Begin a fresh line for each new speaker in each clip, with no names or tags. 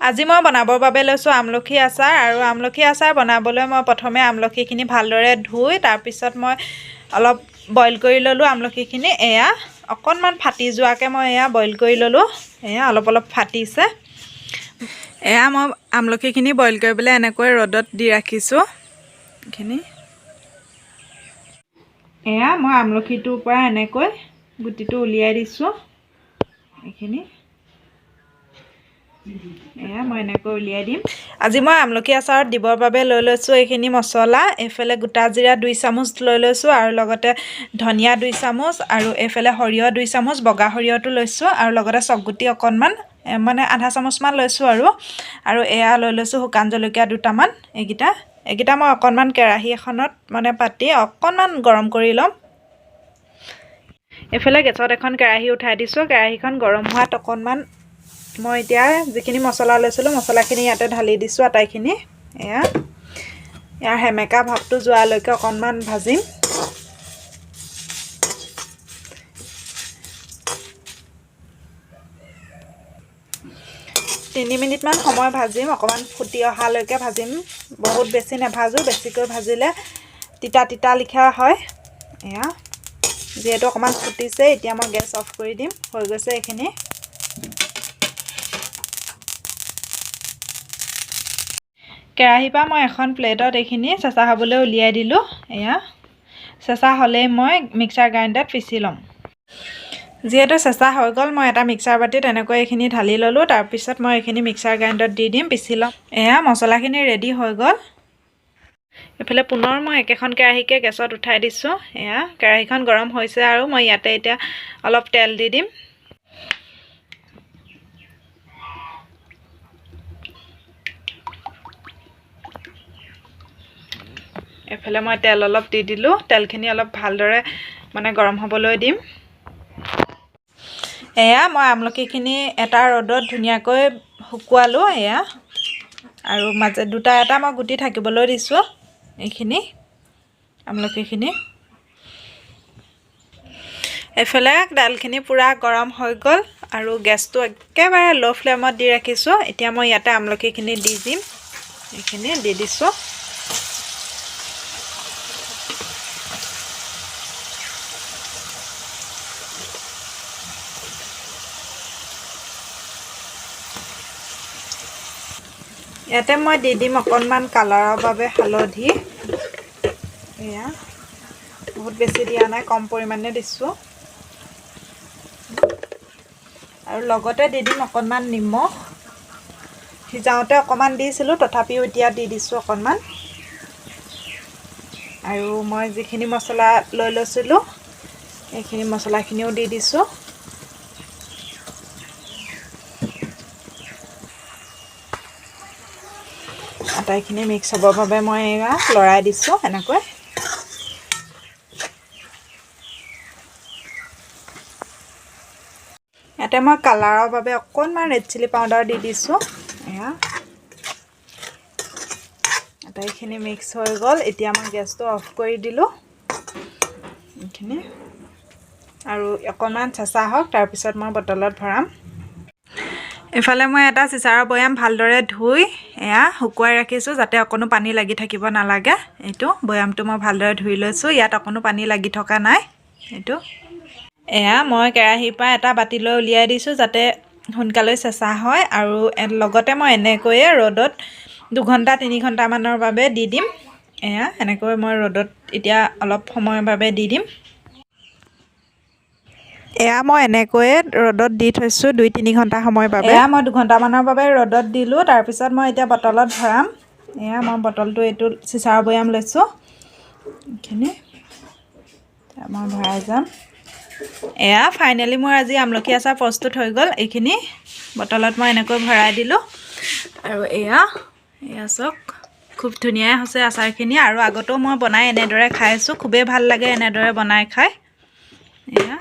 আজি মই বনাবৰ বাবে লৈছোঁ আমলখি আচাৰ আৰু আমলখি আচাৰ বনাবলৈ মই প্ৰথমে আমলখিখিনি ভালদৰে ধুই তাৰপিছত মই অলপ বইল কৰি ল'লোঁ আমলখিখিনি এয়া অকণমান ফাটি যোৱাকৈ মই এয়া বইল কৰি ল'লোঁ এয়া অলপ অলপ ফাটিছে এয়া মই আমলখিখিনি বইল কৰিবলৈ এনেকৈ ৰ'দত দি ৰাখিছোঁ এইখিনি এয়া মই আমলখিটোৰ পৰা এনেকৈ গুটিটো উলিয়াই দিছোঁ এইখিনি এয়া মই এনেকৈ উলিয়াই দিম আজি মই আমলখি আচাৰত দিবৰ বাবে লৈ লৈছোঁ এইখিনি মছলা এইফালে গোটা জিৰা 2 চামুচ লৈ লৈছোঁ আৰু লগতে ধনিয়া 2 চামুচ আৰু এইফালে সৰিয়হ 2 চামুচ বগা সৰিয়হটো লৈছোঁ আৰু লগতে চকগুটি অকণমান মানে আধা চামুচমান লৈছোঁ আৰু এয়া লৈ লৈছোঁ শুকান জলকীয়া 2টামান এইকেইটা মই অকণমান কেৰাহী এখনত মানে পাতি অকণমান গৰম কৰি ল'ম এইফালে গেছত এখন কেৰাহী উঠাই দিছোঁ কেৰাহীখন গৰম হোৱাত অকণমান মই এতিয়া যিখিনি মছলা লৈছিলোঁ মছলাখিনি ইয়াতে ঢালি দিছোঁ আটাইখিনি ইয়াৰ হেমেকা ভাৱটো যোৱালৈকে অকণমান ভাজিম 3 মিনিটমান সময় ভাজিম অকণমান ফুটি অহালৈকে ভাজিম বহুত বেছি নাভাজো বেছিকৈ ভাজিলে তিতা তিতা লিখা হয় এয়া যেহেতু অকণমান ফুটিছে এতিয়া মই গেছ অফ কৰি দিম হৈ গৈছে এইখিনি কেৰাহীৰ পৰা মই এখন প্লেটত এইখিনি চেঁচা হ'বলৈ উলিয়াই দিলোঁ এয়া চেঁচা হ'লেই মই মিক্সাৰ গ্ৰাইণ্ডাৰত পিচি ল'ম যেহেতু চেঁচা হৈ গ'ল মই এটা মিক্সাৰ বাটিত এনেকৈ এইখিনি ঢালি ল'লোঁ তাৰপিছত মই এইখিনি মিক্সাৰ গ্ৰাইণ্ডাৰত দি দিম পিচি ল'ম এয়া মছলাখিনি ৰেডি হৈ গ'ল এইফালে পুনৰ মই একেখন কেৰাহীকে গেছত উঠাই দিছোঁ এয়া কেৰাহীখন গৰম হৈছে আৰু মই ইয়াতে এতিয়া অলপ তেল দি দিম এইফালে মই তেল অলপ দি দিলোঁ তেলখিনি অলপ ভালদৰে মানে গৰম হ'বলৈ দিম এয়া মই আমলখিখিনি এটা ৰ'দত ধুনীয়াকৈ শুকুৱালোঁ এয়া আৰু মাজে এটা মই গুটি থাকিবলৈ দিছোঁ এইখিনি আমলখিখিনি এইফালে দাইলখিনি পূৰা গৰম হৈ গ'ল আৰু গেছটো একেবাৰে ল' ফ্লেমত দি ৰাখিছোঁ এতিয়া মই ইয়াতে আমলখিখিনি দি দিম এইখিনি দি দিছোঁ ইয়াতে মই দি দিম অকণমান কালাৰৰ বাবে হালধি এয়া বহুত বেছি দিয়া নাই কম পৰিমাণে দিছোঁ আৰু লগতে দি দিম অকণমান নিমখ সিজাওঁতে অকণমান দিছিলোঁ তথাপিও এতিয়া দি দিছোঁ অকণমান আৰু মই যিখিনি মছলা লৈ লৈছিলোঁ এইখিনি মছলাখিনিও দি দিছোঁ আটাইখিনি মিক্স হ'বৰ বাবে মই এয়া লৰাই দিছোঁ এনেকৈ ইয়াতে মই কালাৰৰ বাবে অকণমান ৰেড চিলি পাউডাৰ দি দিছোঁ এয়া আটাইখিনি মিক্স হৈ গ'ল এতিয়া মই গেছটো অফ কৰি দিলোঁ এইখিনি আৰু অকণমান চেঁচা হওক তাৰপিছত মই বটলত ভৰাম এইফালে মই এটা চিচাৰৰ বৈয়াম ভালদৰে ধুই এয়া শুকুৱাই ৰাখিছোঁ যাতে অকণো পানী লাগি থাকিব নালাগে এইটো বৈয়ামটো মই ভালদৰে ধুই লৈছোঁ ইয়াত অকণো পানী লাগি থকা নাই এইটো এয়া মই কেৰাহীৰ পৰা এটা বাতিলৈ উলিয়াই দিছোঁ যাতে সোনকালে চেঁচা হয় আৰু লগতে মই এনেকৈয়ে ৰ'দত 2 ঘণ্টা 3 ঘণ্টামানৰ বাবে দি দিম এয়া এনেকৈ মই ৰ'দত এতিয়া অলপ সময়ৰ বাবে দি দিম এয়া মই এনেকৈয়ে ৰ'দত দি থৈছোঁ 2-3 ঘণ্টা সময়ৰ বাবে এয়া মই 2 ঘণ্টামানৰ বাবে ৰ'দত দিলোঁ তাৰপিছত মই এতিয়া বটলত ভৰাম এয়া মই বটলটো এইটো চিচাৰ বৈয়াম লৈছোঁ এইখিনি মই ভৰাই যাম এয়া ফাইনেলি মোৰ আজি আমলখি আচাৰ প্ৰস্তুত হৈ গ'ল এইখিনি বটলত মই এনেকৈ ভৰাই দিলোঁ আৰু এয়া চাওক খুব ধুনীয়া হৈছে আচাৰখিনি আৰু আগতেও মই বনাই এনেদৰে খাইছোঁ খুবেই ভাল লাগে এনেদৰে বনাই খাই এয়া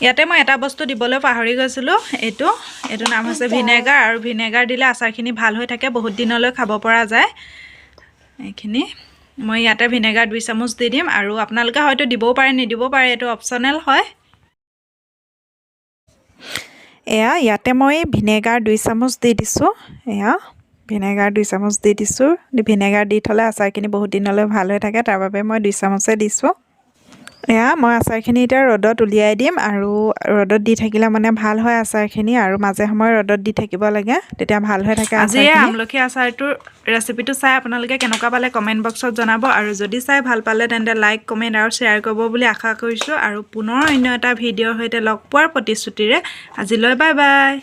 ইয়াতে মই এটা বস্তু দিবলৈ পাহৰি গৈছিলোঁ এইটো নাম হৈছে ভিনেগাৰ আৰু ভিনেগাৰ দিলে আচাৰখিনি ভাল হৈ থাকে বহুত দিনলৈ খাব পৰা যায় এইখিনি মই ইয়াতে ভিনেগাৰ 2 চামুচ দি দিম আৰু আপোনালোকে হয়তো দিবও পাৰে নিদিবও পাৰে এইটো অপচনেল হয় এয়া ইয়াতে মই ভিনেগাৰ 2 চামুচ দি দিছোঁ এয়া ভিনেগাৰ 2 চামুচ দি দিছোঁ ভিনেগাৰ দি থ'লে আচাৰখিনি বহুত দিনলৈ ভাল হৈ থাকে তাৰ বাবে মই 2 চামুচে দিছোঁ এয়া মই আচাৰখিনি এতিয়া ৰ'দত উলিয়াই দিম আৰু ৰ'দত দি থাকিলে মানে ভাল হয় আচাৰখিনি আৰু মাজে সময়ে ৰ'দত দি থাকিব লাগে তেতিয়া ভাল হৈ থাকে আজি এই আমলখি আচাৰটোৰ ৰেচিপিটো চাই আপোনালোকে কেনেকুৱা পালে কমেণ্ট বক্সত জনাব আৰু যদি চাই ভাল পালে তেন্তে লাইক কমেণ্ট আৰু শ্বেয়াৰ কৰিব বুলি আশা কৰিছোঁ আৰু পুনৰ অন্য এটা ভিডিঅ'ৰ সৈতে লগ পোৱাৰ প্ৰতিশ্ৰুতিৰে আজিলৈ বাই বাই